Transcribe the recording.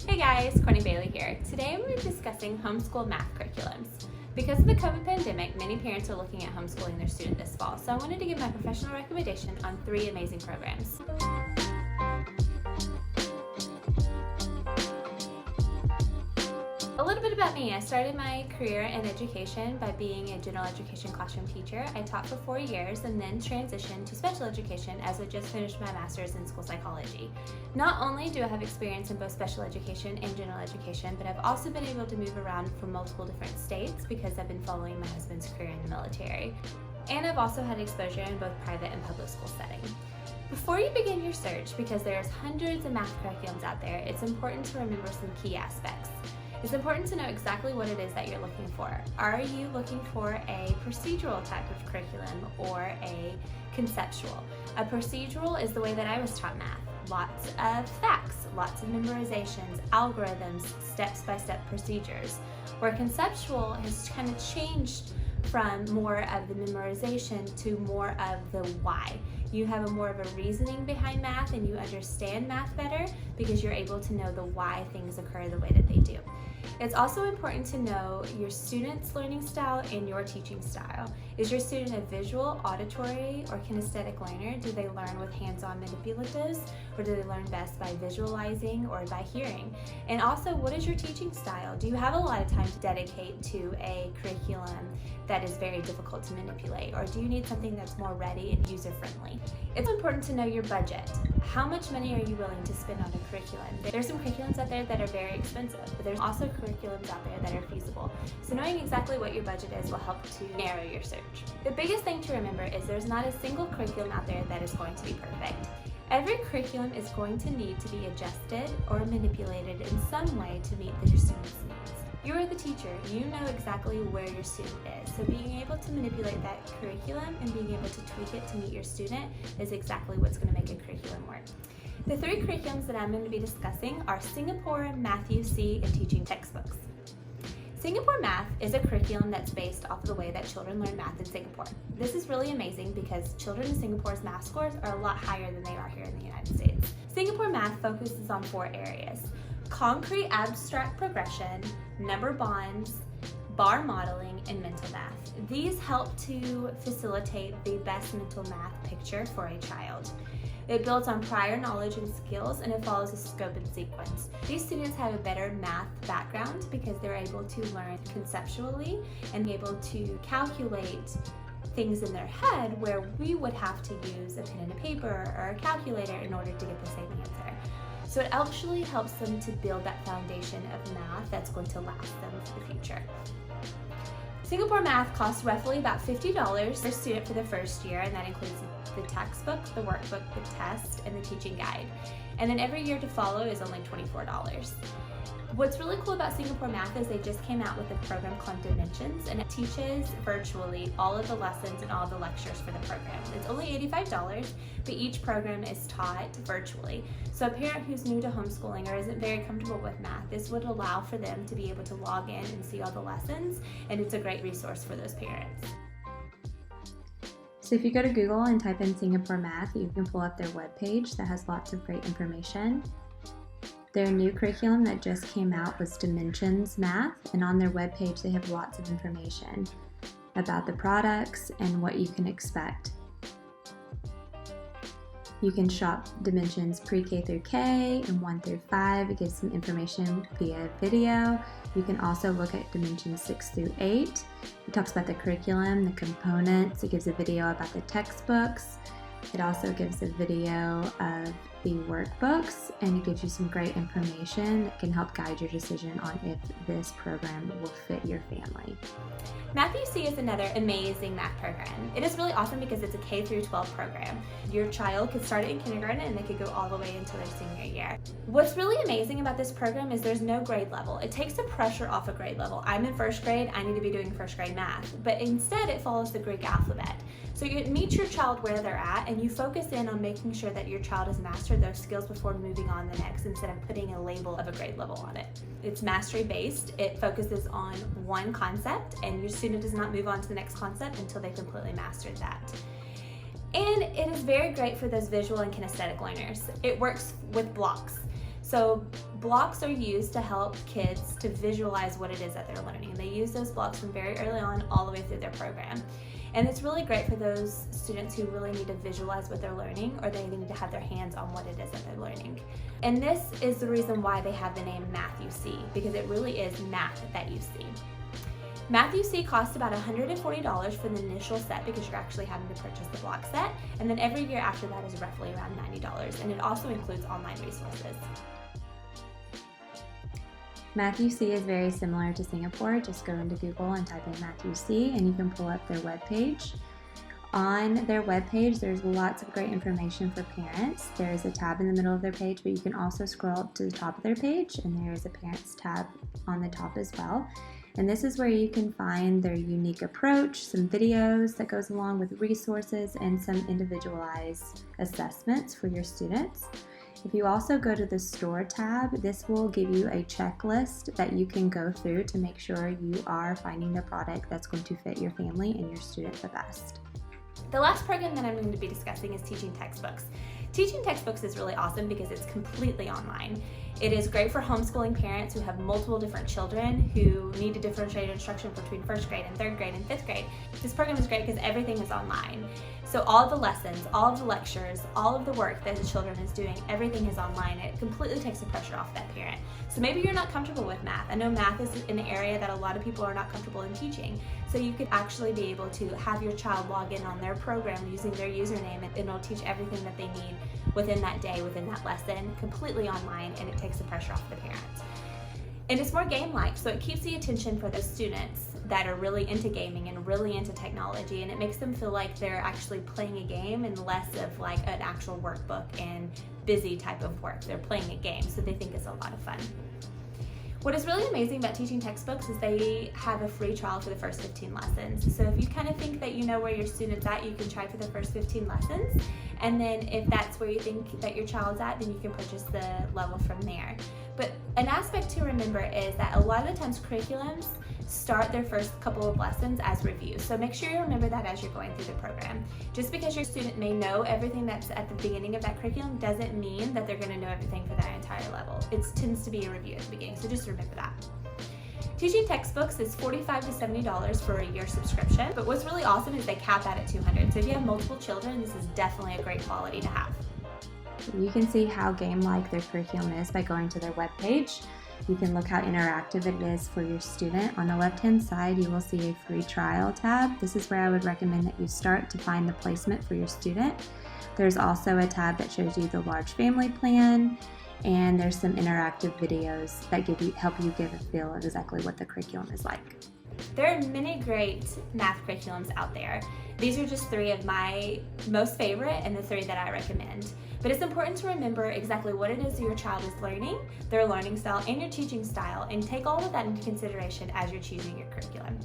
Hey guys, Courtney Bailey here. Today we're discussing homeschool math curriculums. Because of the COVID pandemic, many parents are looking at homeschooling their student this fall, so I wanted to give my professional recommendation on 3 amazing programs. A little bit about me. I started my career in education by being a general education classroom teacher. I taught for 4 years and then transitioned to special education as I just finished my master's in school psychology. Not only do I have experience in both special education and general education, but I've also been able to move around from multiple different states because I've been following my husband's career in the military. And I've also had exposure in both private and public school settings. Before you begin your search, because there's hundreds of math curriculums out there, it's important to remember some key aspects. It's important to know exactly what it is that you're looking for. Are you looking for a procedural type of curriculum or a conceptual? A procedural is the way that I was taught math. Lots of facts, lots of memorizations, algorithms, step-by-step procedures. Where conceptual has kind of changed from more of the memorization to more of the why. You have more of a reasoning behind math and you understand math better because you're able to know the why things occur the way that they do. It's also important to know your student's learning style and your teaching style. Is your student a visual, auditory, or kinesthetic learner? Do they learn with hands-on manipulatives, or do they learn best by visualizing or by hearing? And also, what is your teaching style? Do you have a lot of time to dedicate to a curriculum that is very difficult to manipulate, or do you need something that's more ready and user-friendly? It's important to know your budget. How much money are you willing to spend on a curriculum? There's some curriculums out there that are very expensive, but there's also curriculums out there that are feasible. So knowing exactly what your budget is will help to narrow your search. The biggest thing to remember is there's not a single curriculum out there that is going to be perfect. Every curriculum is going to need to be adjusted or manipulated in some way to meet your student's needs. You are the teacher, you know exactly where your student is, so being able to manipulate that curriculum and being able to tweak it to meet your student is exactly what's going to make a curriculum work. The 3 curriculums that I'm going to be discussing are Singapore, Mathuc, and teaching textbooks. Singapore Math is a curriculum that's based off of the way that children learn math in Singapore. This is really amazing because children in Singapore's math scores are a lot higher than they are here in the United States. Singapore Math focuses on 4 areas: concrete abstract progression, number bonds, bar modeling, and mental math. These help to facilitate the best mental math picture for a child. It builds on prior knowledge and skills, and it follows a scope and sequence. These students have a better math background because they're able to learn conceptually and be able to calculate things in their head where we would have to use a pen and a paper or a calculator in order to get the same answer. So it actually helps them to build that foundation of math that's going to last them for the future. Singapore Math costs roughly about $50 per student for the first year, and that includes the textbook, the workbook, the test, and the teaching guide. And then every year to follow is only $24. What's really cool about Singapore Math is they just came out with a program called Dimensions, and it teaches virtually all of the lessons and all of the lectures for the program. It's only $85, but each program is taught virtually. So a parent who's new to homeschooling or isn't very comfortable with math, this would allow for them to be able to log in and see all the lessons, and it's a great resource for those parents. So if you go to Google and type in Singapore Math, you can pull up their webpage that has lots of great information. Their new curriculum that just came out was Dimensions Math, and on their webpage they have lots of information about the products and what you can expect. You can shop Dimensions pre-K through K and 1 through 5. It gives some information via video. You can also look at Dimensions 6 through 8. It talks about the curriculum, the components. It gives a video about the textbooks. It also gives a video of the workbooks, and it gives you some great information that can help guide your decision on if this program will fit your family. Mathuc is another amazing math program. It is really awesome because it's a K through 12 program. Your child could start it in kindergarten and they could go all the way into their senior year. What's really amazing about this program is there's no grade level. It takes the pressure off a grade level. I'm in 1st grade, I need to be doing 1st grade math, but instead it follows the Greek alphabet. So you meet your child where they're at and you focus in on making sure that your child has mastered those skills before moving on the next instead of putting a label of a grade level on it. It's mastery based. It focuses on one concept and your student does not move on to the next concept until they completely mastered that. And it is very great for those visual and kinesthetic learners. It works with blocks. So blocks are used to help kids to visualize what it is that they're learning. And they use those blocks from very early on all the way through their program. And it's really great for those students who really need to visualize what they're learning, or they need to have their hands on what it is that they're learning. And this is the reason why they have the name Mathuc, because it really is math that you see. Mathuc costs about $140 for the initial set because you're actually having to purchase the block set, and then every year after that is roughly around $90, and it also includes online resources. Mathuc is very similar to Singapore. Just go into Google and type in Mathuc and you can pull up their webpage. On their webpage, there's lots of great information for parents. There's a tab in the middle of their page, but you can also scroll up to the top of their page, and there is a parents tab on the top as well. And this is where you can find their unique approach, some videos that goes along with resources, and some individualized assessments for your students. If you also go to the store tab, this will give you a checklist that you can go through to make sure you are finding the product that's going to fit your family and your student the best. The last program that I'm going to be discussing is teaching textbooks. Teaching textbooks is really awesome because it's completely online. It is great for homeschooling parents who have multiple different children who need to differentiate instruction between first grade and third grade and fifth grade. This program is great because everything is online. So all of the lessons, all of the lectures, all of the work that the children is doing, everything is online. It completely takes the pressure off that parent. So maybe you're not comfortable with math. I know math is an area that a lot of people are not comfortable in teaching. So you could actually be able to have your child log in on their program using their username, and it'll teach everything that they need within that day, within that lesson, completely online, and it takes the pressure off the parents. And it's more game-like, so it keeps the attention for the students that are really into gaming and really into technology, and it makes them feel like they're actually playing a game and less of like an actual workbook and busy type of work. They're playing a game, so they think it's a lot of fun. What is really amazing about teaching textbooks is they have a free trial for the first 15 lessons. So if you kind of think that you know where your student's at, you can try for the first 15 lessons. And then if that's where you think that your child's at, then you can purchase the level from there. But an aspect to remember is that a lot of the times curriculums start their first couple of lessons as reviews. So make sure you remember that as you're going through the program. Just because your student may know everything that's at the beginning of that curriculum doesn't mean that they're going to know everything for that entire level. It tends to be a review at the beginning, so just remember that. Teaching textbooks is $45 to $70 for a year subscription, but what's really awesome is they cap that at $200. So if you have multiple children, this is definitely a great quality to have. You can see how game-like their curriculum is by going to their webpage. You can look how interactive it is for your student. On the left-hand side, you will see a free trial tab. This is where I would recommend that you start to find the placement for your student. There's also a tab that shows you the large family plan, and there's some interactive videos that help you give a feel of exactly what the curriculum is like. There are many great math curriculums out there. These are just 3 of my most favorite and the 3 that I recommend. But it's important to remember exactly what it is your child is learning, their learning style, and your teaching style, and take all of that into consideration as you're choosing your curriculum.